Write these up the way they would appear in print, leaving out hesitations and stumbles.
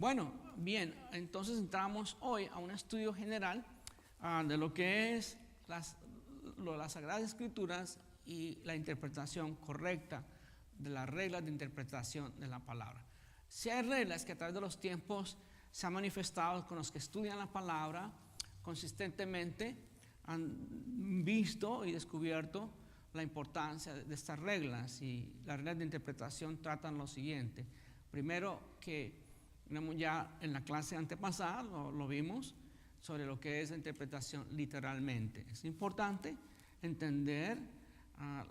Bueno, bien, entonces entramos hoy a un estudio general de lo que es las Sagradas Escrituras y la interpretación correcta de las reglas de interpretación de la palabra. Si hay reglas que a través de los tiempos se han manifestado con los que estudian la palabra consistentemente, han visto y descubierto la importancia de estas reglas, y las reglas de interpretación tratan lo siguiente. Primero, que ya en la clase antepasada lo vimos sobre lo que es la interpretación literalmente. Es importante entender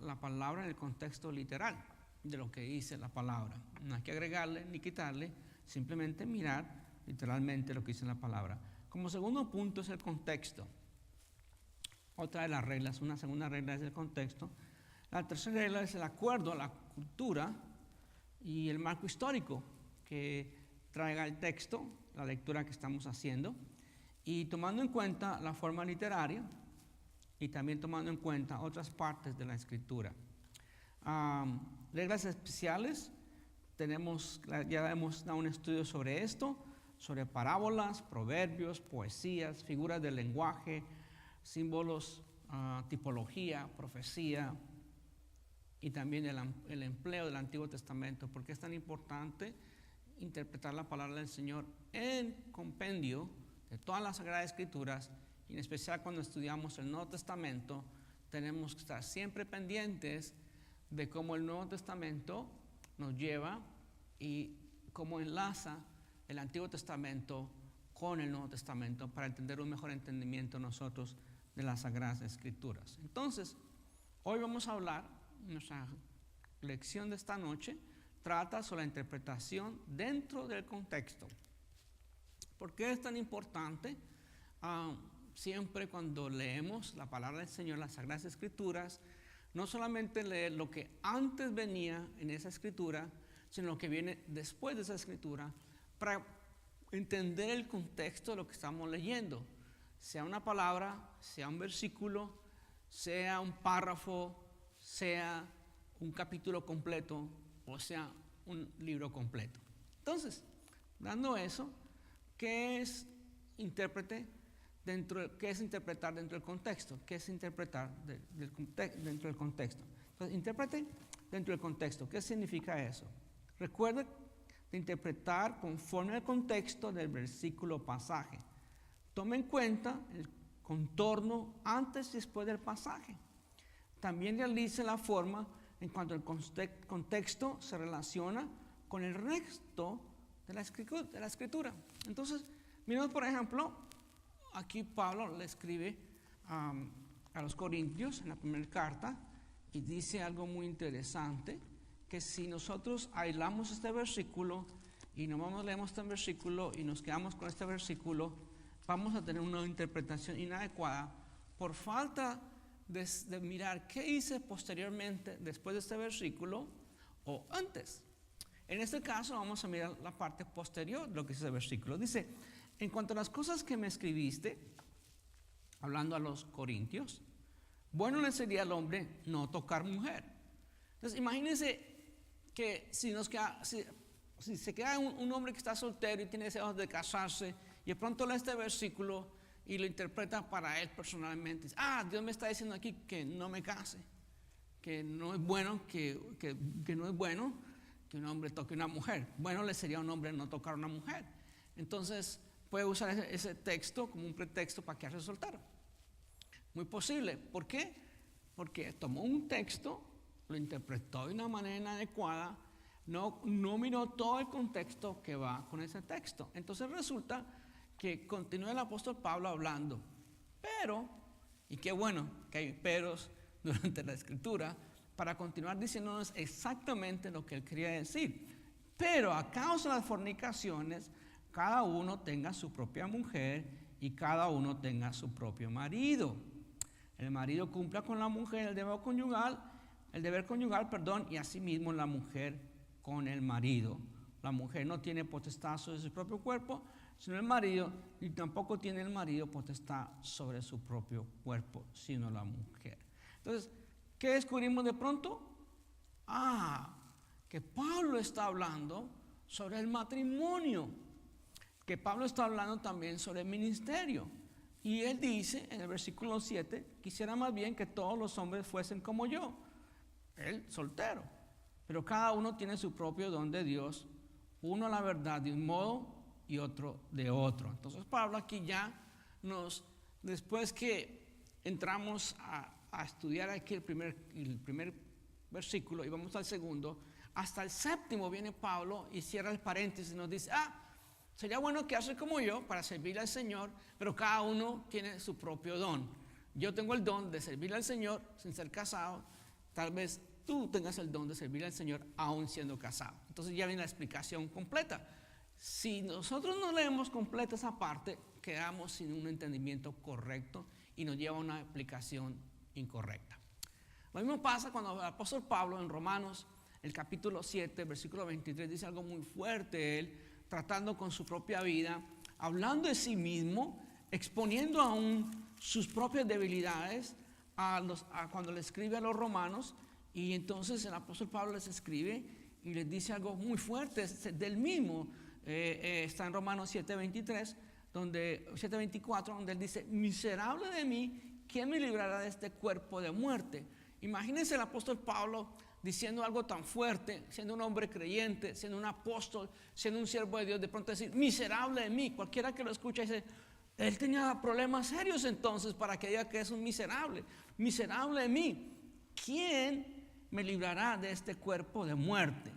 la palabra en el contexto literal de lo que dice la palabra. No hay que agregarle ni quitarle, simplemente mirar literalmente lo que dice la palabra. Como segundo punto es el contexto. Otra de las reglas, una segunda regla es el contexto. La tercera regla es el acuerdo a la cultura y el marco histórico que traiga el texto, la lectura que estamos haciendo, y tomando en cuenta la forma literaria y también tomando en cuenta otras partes de la escritura. Reglas especiales, ya hemos dado un estudio sobre esto, sobre parábolas, proverbios, poesías, figuras del lenguaje, símbolos, tipología, profecía y también el empleo del Antiguo Testamento. ¿Por qué es tan importante interpretar la palabra del Señor en compendio de todas las Sagradas Escrituras? Y en especial cuando estudiamos el Nuevo Testamento, tenemos que estar siempre pendientes de cómo el Nuevo Testamento nos lleva y cómo enlaza el Antiguo Testamento con el Nuevo Testamento para entender un mejor entendimiento nosotros de las Sagradas Escrituras. Entonces, hoy vamos a hablar, nuestra lección de esta noche trata sobre la interpretación dentro del contexto. ¿Por qué es tan importante? Siempre cuando leemos la palabra del Señor, las Sagradas Escrituras, no solamente leer lo que antes venía en esa escritura, sino lo que viene después de esa escritura, para entender el contexto de lo que estamos leyendo. Sea una palabra, sea un versículo, sea un párrafo, sea un capítulo completo, o sea un libro completo. Entonces, dando eso, ¿qué es intérprete? ¿Qué es interpretar dentro del contexto? ¿Qué es interpretar dentro del contexto? Entonces, intérprete dentro del contexto. ¿Qué significa eso? Recuerda de interpretar conforme al contexto del versículo o pasaje. Tome en cuenta el contorno antes y después del pasaje. También realice la forma en cuanto el contexto se relaciona con el resto de la escritura. Entonces, miremos por ejemplo, aquí Pablo le escribe a los Corintios en la primera carta y dice algo muy interesante, que si nosotros aislamos este versículo y no leemos este versículo y nos quedamos con este versículo, vamos a tener una interpretación inadecuada por falta de mirar qué hice posteriormente después de este versículo o antes. En este caso vamos a mirar la parte posterior de lo que dice el versículo. Dice: en cuanto a las cosas que me escribiste, hablando a los corintios, bueno le sería al hombre no tocar mujer. Entonces imagínense que si se queda un hombre que está soltero y tiene deseos de casarse, y de pronto lee este versículo y lo interpreta para él personalmente. Dios me está diciendo aquí que no me case, que no es bueno que no es bueno que un hombre toque a una mujer. Bueno le sería a un hombre no tocar a una mujer. Entonces puede usar ese texto como un pretexto para quedarse soltero. Muy posible. ¿Por qué? Porque tomó un texto, lo interpretó de una manera inadecuada, no miró todo el contexto que va con ese texto. Entonces resulta que continúa el apóstol Pablo hablando. Pero, y qué bueno que hay peros durante la escritura, para continuar diciéndonos exactamente lo que él quería decir. Pero a causa de las fornicaciones, cada uno tenga su propia mujer y cada uno tenga su propio marido. El marido cumpla con la mujer el deber conyugal, y asimismo la mujer con el marido. La mujer no tiene potestad sobre su propio cuerpo, sino el marido, y tampoco tiene el marido potestad sobre su propio cuerpo, sino la mujer. Entonces, ¿qué descubrimos de pronto? Que Pablo está hablando sobre el matrimonio. que Pablo está hablando también sobre el ministerio. Y él dice en el versículo 7, quisiera más bien que todos los hombres fuesen como yo, él soltero, pero cada uno tiene su propio don de Dios, uno la verdad de un modo y otro de otro. Entonces Pablo aquí ya después que entramos a estudiar aquí el primer versículo y vamos al segundo, hasta el séptimo viene Pablo y cierra el paréntesis y nos dice, sería bueno que hace como yo para servirle al Señor, pero cada uno tiene su propio don. Yo tengo el don de servirle al Señor sin ser casado, tal vez tú tengas el don de servirle al Señor aún siendo casado. Entonces ya viene la explicación completa. Si nosotros no leemos completa esa parte, quedamos sin un entendimiento correcto y nos lleva a una aplicación incorrecta. Lo mismo pasa cuando el apóstol Pablo en Romanos, el capítulo 7, versículo 23, dice algo muy fuerte, él tratando con su propia vida, hablando de sí mismo, exponiendo aún sus propias debilidades cuando le escribe a los romanos. Y entonces el apóstol Pablo les escribe y les dice algo muy fuerte del mismo. Está en Romanos 7:24, donde él dice, miserable de mí, ¿quién me librará de este cuerpo de muerte? Imagínense el apóstol Pablo diciendo algo tan fuerte, siendo un hombre creyente, siendo un apóstol, siendo un siervo de Dios, de pronto decir, miserable de mí. Cualquiera que lo escucha dice, él tenía problemas serios entonces para que diga que es un miserable de mí. ¿Quién me librará de este cuerpo de muerte?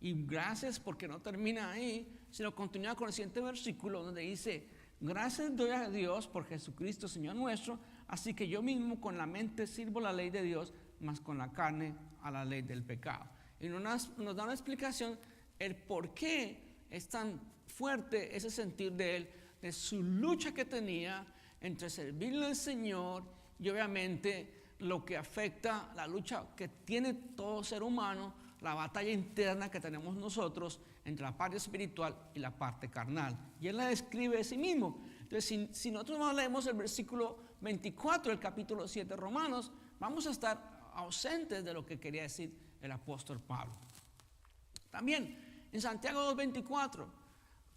Y gracias, porque no termina ahí, sino continúa con el siguiente versículo donde dice, gracias doy a Dios por Jesucristo Señor nuestro, así que yo mismo con la mente sirvo la ley de Dios, mas con la carne a la ley del pecado. Y nos da una explicación el por qué es tan fuerte ese sentir de él, de su lucha que tenía entre servirle al Señor y obviamente lo que afecta la lucha que tiene todo ser humano, la batalla interna que tenemos nosotros entre la parte espiritual y la parte carnal. Y él la describe de sí mismo. Entonces, si nosotros no leemos el versículo 24 del capítulo 7 de Romanos, vamos a estar ausentes de lo que quería decir el apóstol Pablo. También en Santiago 2:24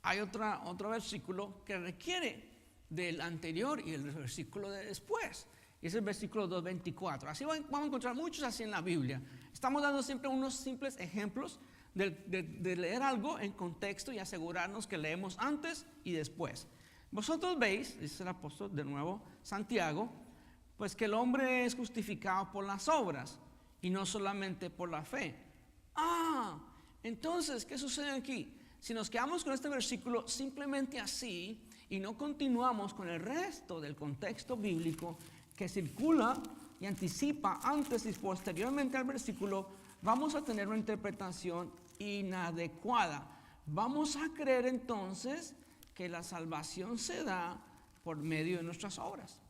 hay otro versículo que requiere del anterior y el versículo de después. Y es el versículo 2:24. Así vamos a encontrar muchos así en la Biblia. Estamos dando siempre unos simples ejemplos de leer algo en contexto y asegurarnos que leemos antes y después. Vosotros veis, dice el apóstol de nuevo, Santiago, pues que el hombre es justificado por las obras y no solamente por la fe. Entonces, ¿qué sucede aquí? Si nos quedamos con este versículo simplemente así y no continuamos con el resto del contexto bíblico que circula y anticipa antes y posteriormente al versículo, vamos a tener una interpretación inadecuada. Vamos a creer entonces que la salvación se da por medio de nuestras obras.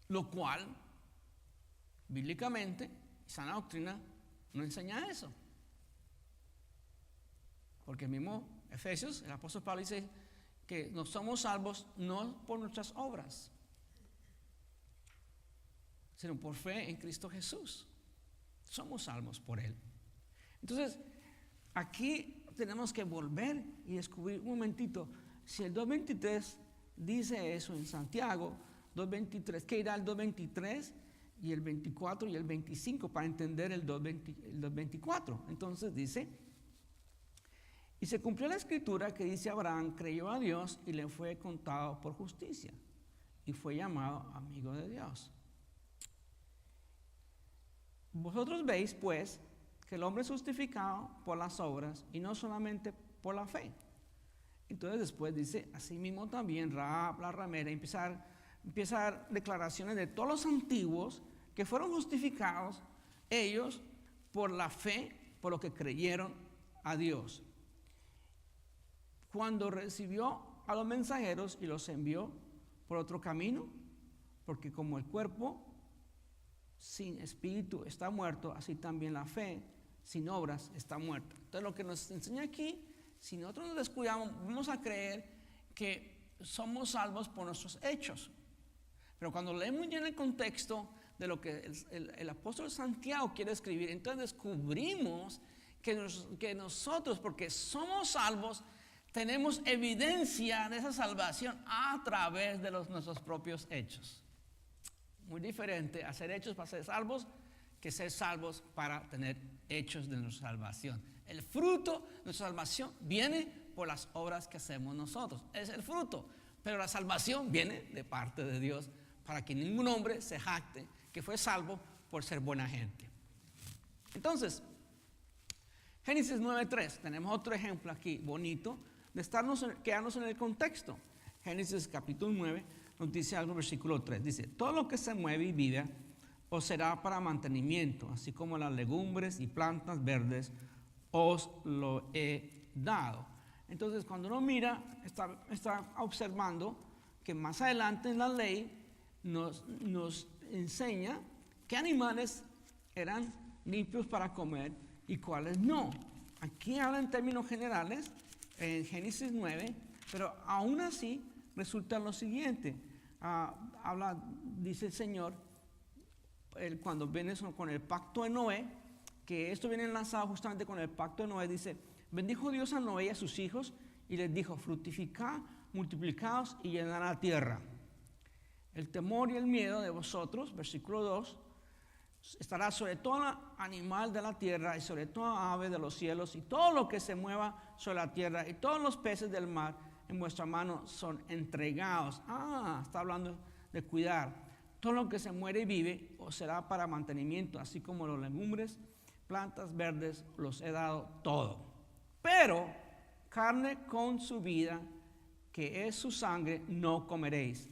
Lo cual, bíblicamente, sana doctrina no enseña eso. Porque el mismo Efesios, el apóstol Pablo dice que no somos salvos no por nuestras obras, sino por fe en Cristo Jesús. Somos salvos por Él. Entonces, aquí tenemos que volver y descubrir un momentito. Si el 2:23 dice eso en Santiago 2:23, ¿qué irá el 2:23 y el 24 y el 25 para entender el 2:24? Entonces dice, y se cumplió la escritura que dice Abraham creyó a Dios y le fue contado por justicia y fue llamado amigo de Dios. Vosotros veis pues que el hombre es justificado por las obras y no solamente por la fe. Entonces después dice, asimismo también Rahab la ramera empieza a dar declaraciones de todos los antiguos que fueron justificados ellos por la fe, por lo que creyeron a Dios. Cuando recibió a los mensajeros y los envió por otro camino, porque como el cuerpo sin espíritu está muerto, así también la fe sin obras está muerta. Entonces lo que nos enseña aquí, si nosotros nos descuidamos, vamos a creer que somos salvos por nuestros hechos. Pero cuando leemos ya en el contexto de lo que el apóstol Santiago quiere escribir, entonces descubrimos que nosotros, porque somos salvos, tenemos evidencia de esa salvación a través de nuestros propios hechos. Muy diferente hacer hechos para ser salvos que ser salvos para tener hechos de nuestra salvación. El fruto de nuestra salvación viene por las obras que hacemos nosotros. Es el fruto. Pero la salvación viene de parte de Dios para que ningún hombre se jacte que fue salvo por ser buena gente. Entonces, Génesis 9:3, tenemos otro ejemplo aquí bonito de quedarnos en el contexto. Génesis capítulo 9 nos dice algo, versículo 3, dice: todo lo que se mueve y vive os será para mantenimiento, así como las legumbres y plantas verdes os lo he dado. Entonces, cuando uno mira, está observando que más adelante en la ley nos enseña qué animales eran limpios para comer y cuáles no. Aquí habla en términos generales, en Génesis 9, pero aún así resulta lo siguiente. Dice el Señor, cuando viene con el pacto de Noé, que esto viene enlazado justamente con el pacto de Noé, dice: bendijo Dios a Noé y a sus hijos y les dijo: fructificad, multiplicaos y llenad la tierra. El temor y el miedo de vosotros, versículo 2, estará sobre todo animal de la tierra y sobre toda ave de los cielos y todo lo que se mueva sobre la tierra y todos los peces del mar en vuestra mano son entregados. Está hablando de cuidar. Todo lo que se muere y vive os será para mantenimiento, así como los legumbres, plantas verdes, los he dado todo. Pero carne con su vida, que es su sangre, no comeréis.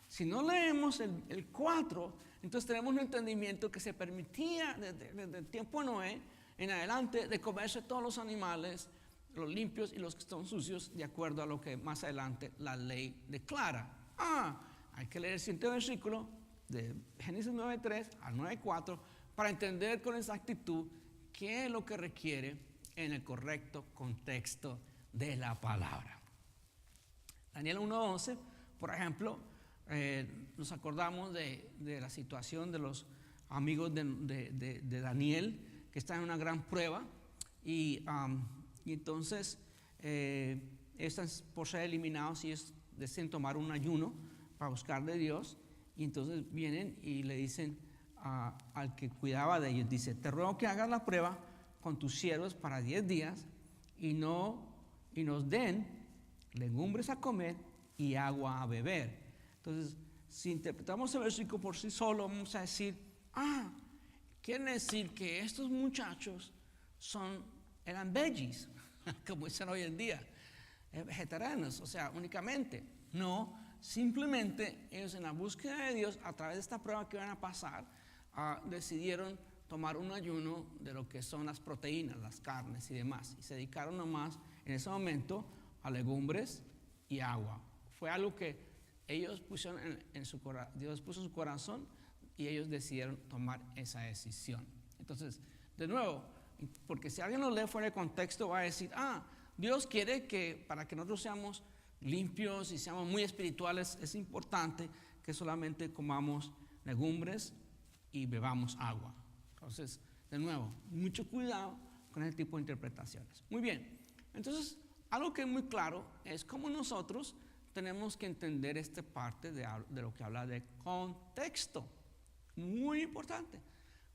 Si no leemos el 4, entonces tenemos un entendimiento que se permitía desde el tiempo de Noé en adelante de comerse todos los animales, los limpios y los que están sucios, de acuerdo a lo que más adelante la ley declara. Hay que leer el siguiente versículo de Génesis 9:3 al 9:4 para entender con exactitud qué es lo que requiere en el correcto contexto de la palabra. Daniel 1:11, por ejemplo, nos acordamos de la situación de los amigos de Daniel, que están en una gran prueba, y entonces están por ser eliminados y ellos deciden tomar un ayuno para buscar de Dios, y entonces vienen y le dicen al que cuidaba de ellos, dice: te ruego que hagas la prueba con tus siervos para 10 días y nos den legumbres a comer y agua a beber. Entonces, si interpretamos el versículo por sí solo, vamos a decir: quiere decir que estos muchachos eran veggies, como dicen hoy en día, vegetarianos, o sea, únicamente. No, simplemente ellos, en la búsqueda de Dios, a través de esta prueba que van a pasar, decidieron tomar un ayuno de lo que son las proteínas, las carnes y demás, y se dedicaron nomás en ese momento a legumbres y agua. Fue algo que ellos pusieron en su corazón, Dios puso en su corazón, y ellos decidieron tomar esa decisión. Entonces, de nuevo, porque si alguien lo lee fuera de contexto, va a decir: Dios quiere que para que nosotros seamos limpios y seamos muy espirituales, es importante que solamente comamos legumbres y bebamos agua. Entonces, de nuevo, mucho cuidado con ese tipo de interpretaciones. Muy bien, entonces, algo que es muy claro es cómo nosotros tenemos que entender esta parte de lo que habla de contexto. Muy importante.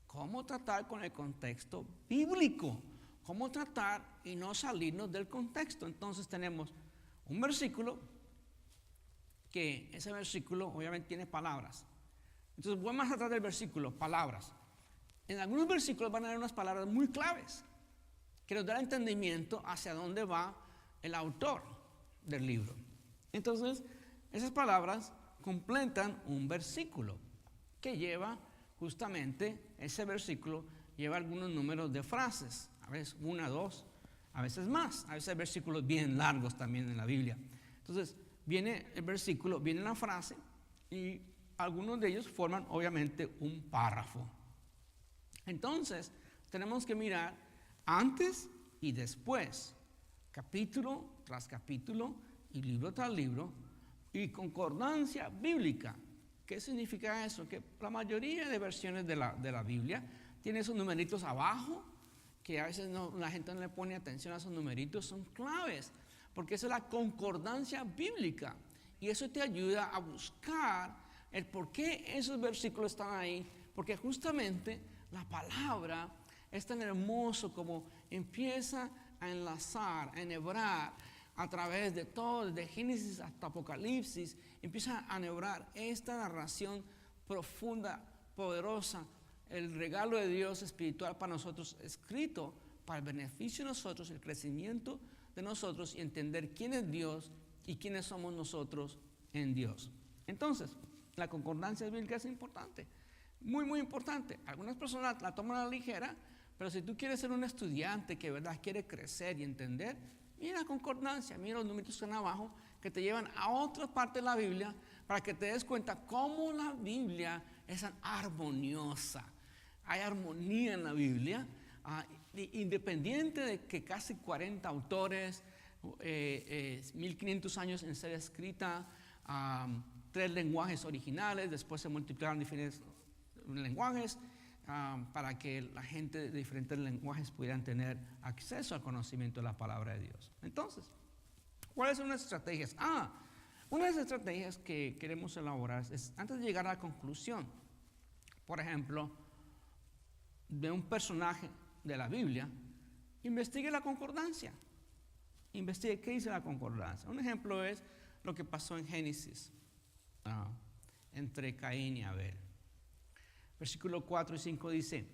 Cómo tratar con el contexto bíblico. Cómo tratar y no salirnos del contexto. Entonces tenemos un versículo, que ese versículo obviamente tiene palabras. Entonces vamos a tratar del versículo, palabras. En algunos versículos van a haber unas palabras muy claves que nos dan entendimiento hacia dónde va el autor del libro. Entonces, esas palabras completan un versículo que lleva justamente, ese versículo lleva algunos números de frases, a veces 1, 2, a veces más, a veces hay versículos bien largos también en la Biblia. Entonces, viene el versículo, viene la frase, y algunos de ellos forman obviamente un párrafo. Entonces, tenemos que mirar antes y después, capítulo tras capítulo y libro tras libro, y concordancia bíblica. ¿Qué significa eso? Que la mayoría de versiones de la Biblia tiene esos numeritos abajo, que a veces la gente no le pone atención a esos numeritos, son claves porque esa es la concordancia bíblica. Y eso te ayuda a buscar el por qué esos versículos están ahí, porque justamente la palabra es tan hermoso como empieza a enlazar, a enhebrar a través de todo, desde Génesis hasta Apocalipsis, empieza a enhebrar esta narración profunda, poderosa, el regalo de Dios espiritual para nosotros, escrito para el beneficio de nosotros, el crecimiento de nosotros y entender quién es Dios y quiénes somos nosotros en Dios. Entonces, la concordancia bíblica es importante, muy, muy importante. Algunas personas la toman a la ligera, pero si tú quieres ser un estudiante que de verdad quiere crecer y entender, mira la concordancia, mira los números que están abajo, que te llevan a otra parte de la Biblia para que te des cuenta cómo la Biblia es tan armoniosa. Hay armonía en la Biblia, independiente de que casi 40 autores, 1500 años en ser escrita, 3 lenguajes originales, después se multiplicaron diferentes lenguajes para que la gente de diferentes lenguajes pudieran tener acceso al conocimiento de la palabra de Dios. Entonces, ¿cuáles son las estrategias? Una de las estrategias que queremos elaborar es, antes de llegar a la conclusión, por ejemplo, de un personaje de la Biblia, investigue la concordancia. Investigue qué dice la concordancia. Un ejemplo es lo que pasó en Génesis entre Caín y Abel. Versículo 4 y 5 dice,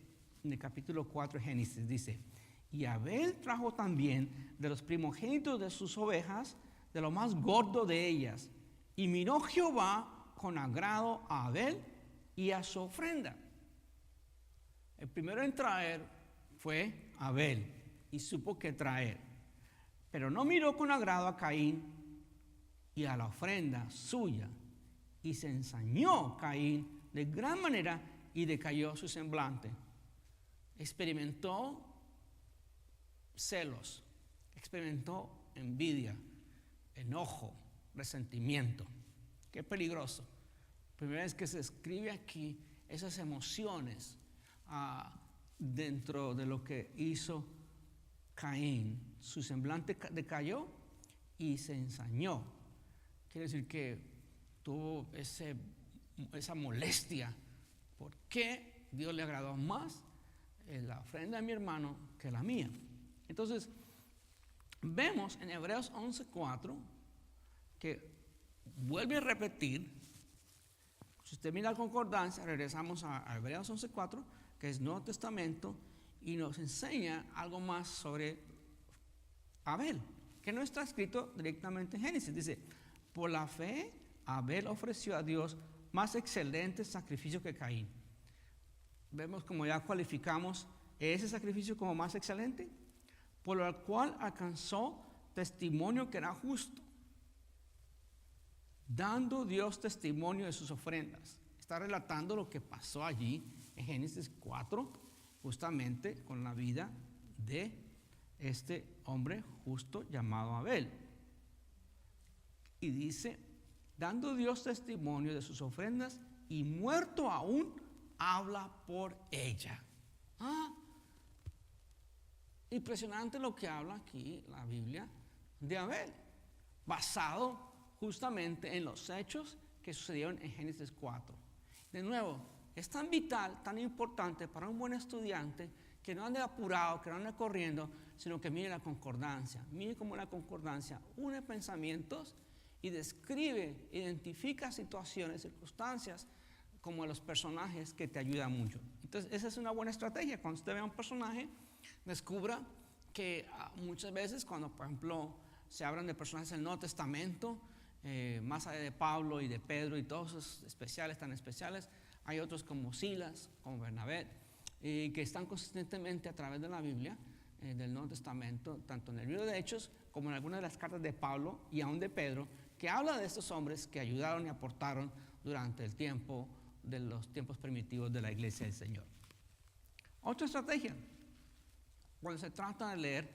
en el capítulo 4 de Génesis dice, y Abel trajo también de los primogénitos de sus ovejas, de lo más gordo de ellas, y miró Jehová con agrado a Abel y a su ofrenda. El primero en traer fue Abel y supo qué traer, pero no miró con agrado a Caín y a la ofrenda suya, y se ensañó Caín de gran manera y decayó su semblante. Experimentó celos, experimentó envidia, enojo, resentimiento. Qué peligroso. Primera vez que se escribe aquí esas emociones dentro de lo que hizo Caín. Su semblante decayó y se ensañó. Quiere decir que tuvo esa molestia. ¿Por qué Dios le agradó más la ofrenda de mi hermano que la mía? Entonces, vemos en Hebreos 11:4 que vuelve a repetir. Si usted mira la concordancia, regresamos a Hebreos 11:4, que es Nuevo Testamento, y nos enseña algo más sobre Abel, que no está escrito directamente en Génesis. Dice, por la fe, Abel ofreció a Dios más excelente sacrificio que Caín. Vemos como ya cualificamos ese sacrificio como más excelente, por lo cual alcanzó testimonio que era justo, dando Dios testimonio de sus ofrendas. Está relatando lo que pasó allí en Génesis 4, justamente con la vida de este hombre justo llamado Abel. Y dice, dando Dios testimonio de sus ofrendas y muerto aún, habla por ella. Impresionante lo que habla aquí la Biblia de Abel, basado justamente en los hechos que sucedieron en Génesis 4. De nuevo, es tan vital, tan importante para un buen estudiante que no ande apurado, que no ande corriendo, sino que mire la concordancia. Mire cómo la concordancia une pensamientos y describe, identifica situaciones, circunstancias, como los personajes, que te ayudan mucho. Entonces, esa es una buena estrategia. Cuando usted vea un personaje, descubra que muchas veces cuando, por ejemplo, se hablan de personajes del Nuevo Testamento, más allá de Pablo y de Pedro y todos esos especiales, tan especiales, hay otros como Silas, como Bernabé, que están consistentemente a través de la Biblia, del Nuevo Testamento, tanto en el libro de Hechos como en algunas de las cartas de Pablo y aún de Pedro, que habla de estos hombres que ayudaron y aportaron durante el tiempo de los tiempos primitivos de la iglesia del Señor. Otra estrategia, cuando se trata de leer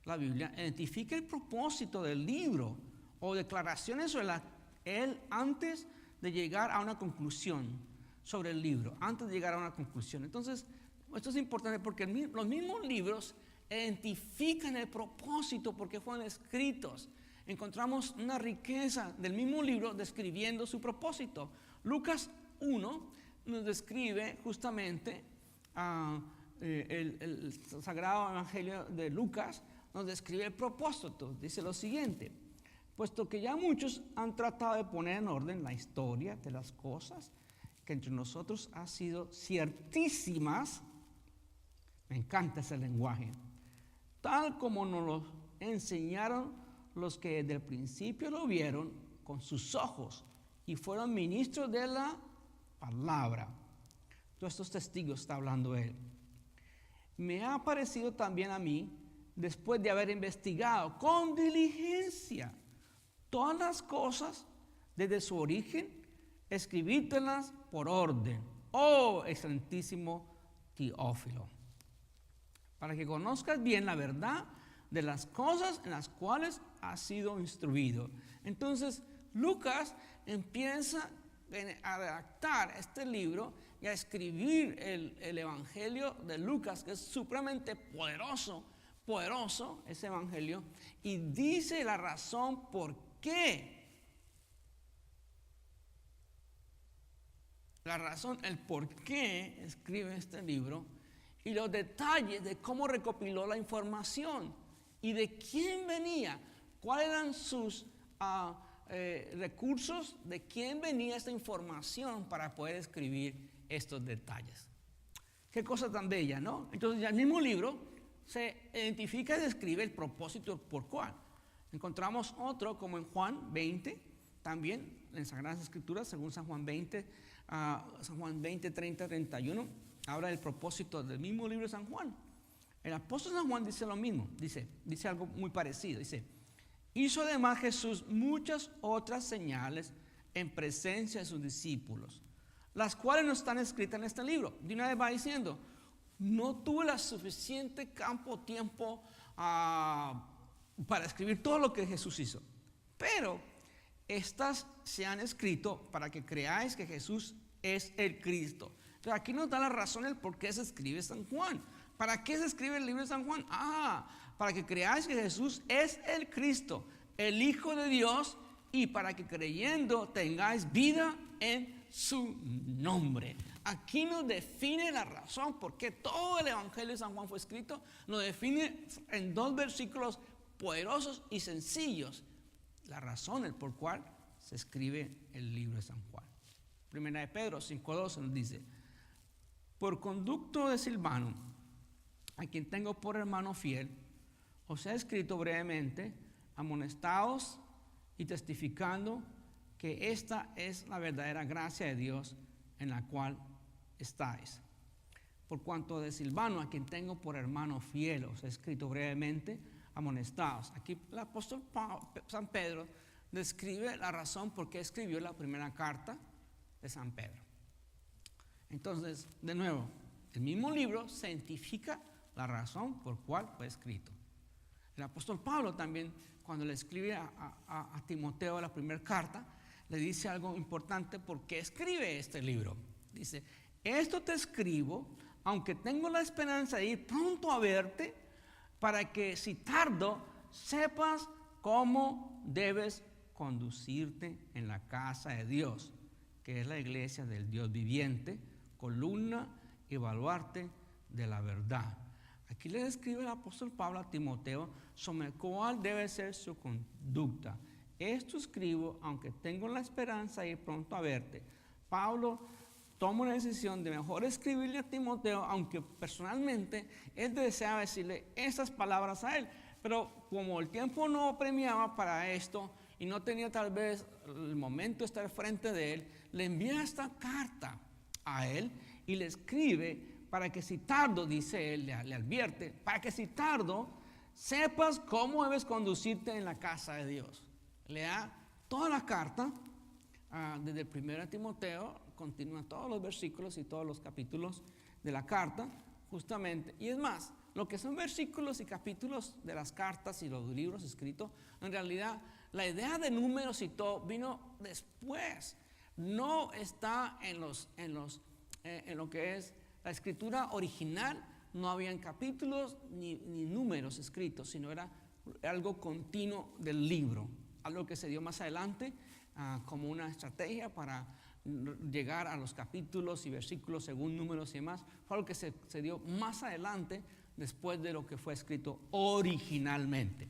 la Biblia, identifica el propósito del libro o declaraciones sobre él antes de llegar a una conclusión sobre el libro, antes de llegar a una conclusión. Entonces, esto es importante porque los mismos libros identifican el propósito por qué fueron escritos. encontramos una riqueza del mismo libro describiendo su propósito. Lucas 1 nos describe justamente el Sagrado Evangelio de Lucas, nos describe el propósito. Dice lo siguiente: puesto que ya muchos han tratado de poner en orden la historia de las cosas que entre nosotros ha sido ciertísimas, me encanta ese lenguaje, tal como nos lo enseñaron los que desde el principio lo vieron con sus ojos y fueron ministros de la palabra. Todos estos testigos está hablando él. Me ha parecido también a mí, después de haber investigado con diligencia todas las cosas desde su origen, escribírtelas por orden, oh excelentísimo Teófilo, para que conozcas bien la verdad de las cosas en las cuales has sido instruido. Entonces, Lucas empieza a redactar este libro y a escribir el Evangelio de Lucas, que es supremamente poderoso ese Evangelio, y dice la razón por qué. La razón, el por qué escribe este libro y los detalles de cómo recopiló la información y de quién venía, cuáles eran sus recursos, de quién venía esta información para poder escribir estos detalles. Qué cosa tan bella, ¿no? Entonces, ya el mismo libro se identifica y describe el propósito por cuál. Encontramos otro como en Juan 20, también en Sagradas Escrituras, según San Juan 20, 30, 31, habla del propósito del mismo libro de San Juan. El apóstol San Juan dice lo mismo, dice algo muy parecido, dice: hizo además Jesús muchas otras señales en presencia de sus discípulos, las cuales no están escritas en este libro. De una vez va diciendo, no tuve la suficiente tiempo para escribir todo lo que Jesús hizo, pero estas se han escrito para que creáis que Jesús es el Cristo. Entonces aquí nos da la razón el por qué se escribe San Juan. ¿Para qué se escribe el libro de San Juan? Para que creáis que Jesús es el Cristo, el Hijo de Dios, y para que creyendo tengáis vida en su nombre. Aquí nos define la razón por qué todo el Evangelio de San Juan fue escrito. Nos define en 2 versículos poderosos y sencillos la razón por cual se escribe el libro de San Juan. Primera de Pedro 5:12 nos dice: por conducto de Silvano, a quien tengo por hermano fiel, os he escrito brevemente, amonestados y testificando que esta es la verdadera gracia de Dios en la cual estáis. Por cuanto de Silvano, a quien tengo por hermano fiel, os he escrito brevemente, amonestados. Aquí el apóstol San Pedro describe la razón por qué escribió la primera carta de San Pedro. Entonces, de nuevo, el mismo libro cientifica la razón por cual fue escrito. El apóstol Pablo también, cuando le escribe a Timoteo la primera carta, le dice algo importante por qué escribe este libro. Dice: esto te escribo, aunque tengo la esperanza de ir pronto a verte, para que si tardo sepas cómo debes conducirte en la casa de Dios, que es la iglesia del Dios viviente, columna y baluarte de la verdad. Aquí le describe el apóstol Pablo a Timoteo sobre cuál debe ser su conducta. Esto escribo, aunque tengo la esperanza de ir pronto a verte. Pablo toma una decisión de mejor escribirle a Timoteo, aunque personalmente él deseaba decirle estas palabras a él, pero como el tiempo no premiaba para esto y no tenía tal vez el momento de estar frente de él, le envía esta carta a él y le escribe para que si tardo, dice él, le advierte, para que si tardo sepas cómo debes conducirte en la casa de Dios. Le da toda la carta, desde el 1 Timoteo, continúa todos los versículos y todos los capítulos de la carta, justamente. Y es más, lo que son versículos y capítulos de las cartas y los libros escritos, en realidad la idea de números y todo vino después. No está en lo que es la escritura original, no habían capítulos ni números escritos, sino era algo continuo del libro, algo que se dio más adelante como una estrategia para llegar a los capítulos y versículos según números y demás. Fue algo que se dio más adelante después de lo que fue escrito originalmente.